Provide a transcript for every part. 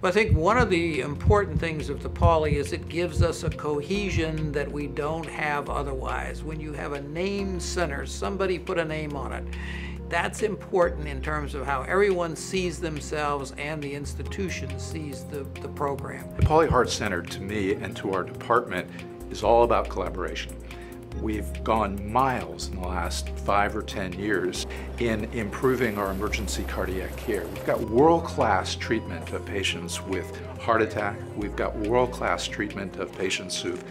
Well, I think one of the important things of the Pauley is it gives us a cohesion that we don't have otherwise. When you have a named center, somebody put a name on it. That's important in terms of how everyone sees themselves and the institution sees the program. The Pauley Heart Center, to me and to our department, is all about collaboration. We've gone miles in the last 5 or 10 years in improving our emergency cardiac care. We've got world-class treatment of patients with heart attack. We've got world-class treatment of patients who've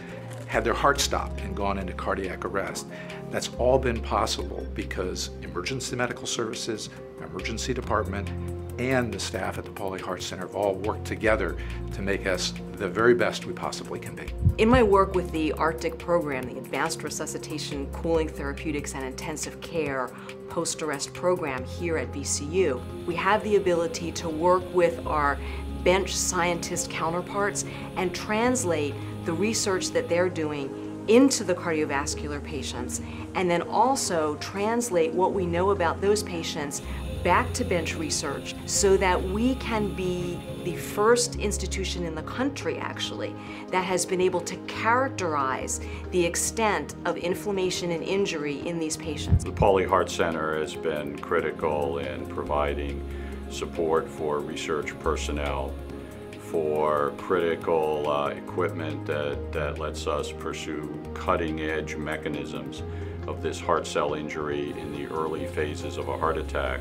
had their heart stopped and gone into cardiac arrest. That's all been possible because emergency medical services, emergency department, and the staff at the Pauley Heart Center have all worked together to make us the very best we possibly can be. In my work with the Arctic program, the Advanced Resuscitation, Cooling Therapeutics, and Intensive Care Post-Arrest program here at VCU, we have the ability to work with our bench scientist counterparts and translate the research that they're doing into the cardiovascular patients, and then also translate what we know about those patients back to bench research so that we can be the first institution in the country, actually, that has been able to characterize the extent of inflammation and injury in these patients. The Pauley Heart Center has been critical in providing support for research personnel, for critical equipment that lets us pursue cutting-edge mechanisms of this heart cell injury in the early phases of a heart attack,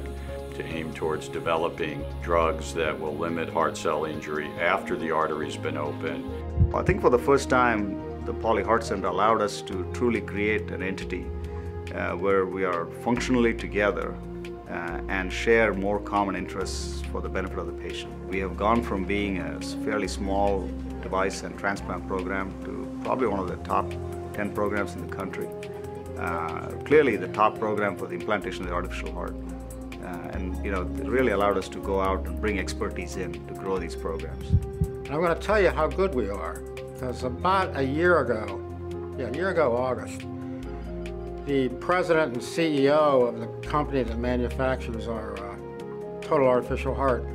to aim towards developing drugs that will limit heart cell injury after the artery's been opened. I think for the first time, the Pauley Heart Center allowed us to truly create an entity where we are functionally together and share more common interests for the benefit of the patient. We have gone from being a fairly small device and transplant program to probably one of the top 10 programs in the country. Clearly the top program for the implantation of the artificial heart. And you know, it really allowed us to go out and bring expertise in to grow these programs. And I'm going to tell you how good we are, because about a year ago August, the president and CEO of the company that manufactures our total artificial heart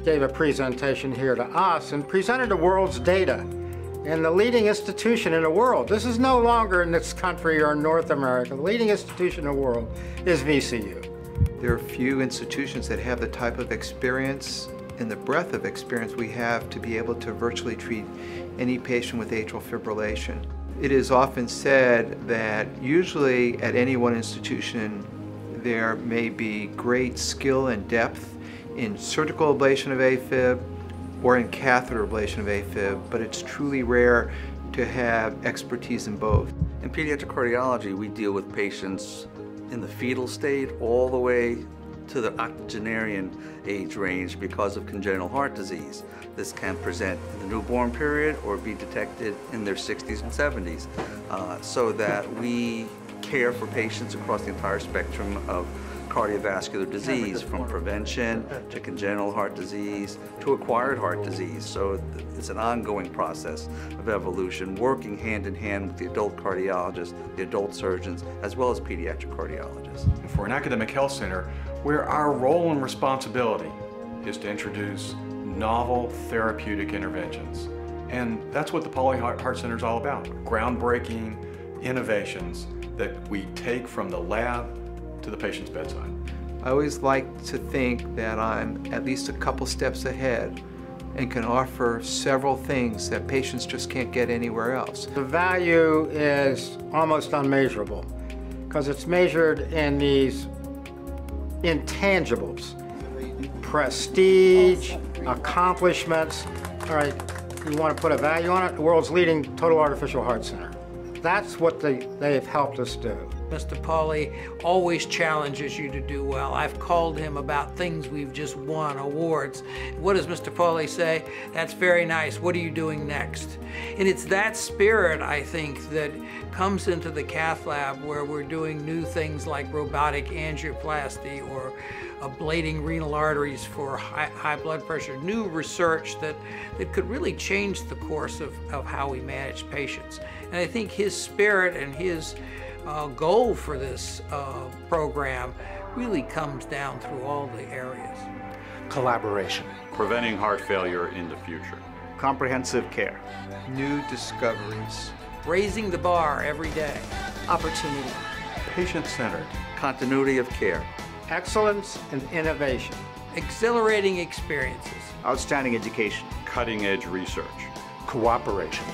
gave a presentation here to us and presented the world's data in the leading institution in the world. This is no longer in this country or in North America. The leading institution in the world is VCU. There are few institutions that have the type of experience and the breadth of experience we have to be able to virtually treat any patient with atrial fibrillation. It is often said that usually at any one institution there may be great skill and depth in surgical ablation of AFib or in catheter ablation of AFib, but it's truly rare to have expertise in both. In pediatric cardiology, we deal with patients in the fetal state all the way to the octogenarian age range because of congenital heart disease. This can present in the newborn period or be detected in their 60s and 70s, so that we care for patients across the entire spectrum of cardiovascular disease, from prevention to congenital heart disease to acquired heart disease. So it's an ongoing process of evolution, working hand in hand with the adult cardiologists, the adult surgeons, as well as pediatric cardiologists. For an academic health center, where our role and responsibility is to introduce novel therapeutic interventions. And that's what the Pauley Heart Center is all about. Groundbreaking innovations that we take from the lab to the patient's bedside. I always like to think that I'm at least a couple steps ahead and can offer several things that patients just can't get anywhere else. The value is almost unmeasurable because it's measured in these intangibles. Prestige, accomplishments. All right, you want to put a value on it? The world's leading total artificial heart center. That's what they've helped us do. Mr. Pauley always challenges you to do well. I've called him about things we've just won, awards. What does Mr. Pauley say? That's very nice. What are you doing next? And it's that spirit, I think, that comes into the cath lab where we're doing new things like robotic angioplasty or ablating renal arteries for high blood pressure, new research that could really change the course of how we manage patients. And I think his spirit and his goal for this program really comes down through all the areas. Collaboration. Preventing heart failure in the future. Comprehensive care. New discoveries. Raising the bar every day. Opportunity. Patient-centered. Continuity of care. Excellence and innovation. Exhilarating experiences. Outstanding education. Cutting-edge research. Cooperation.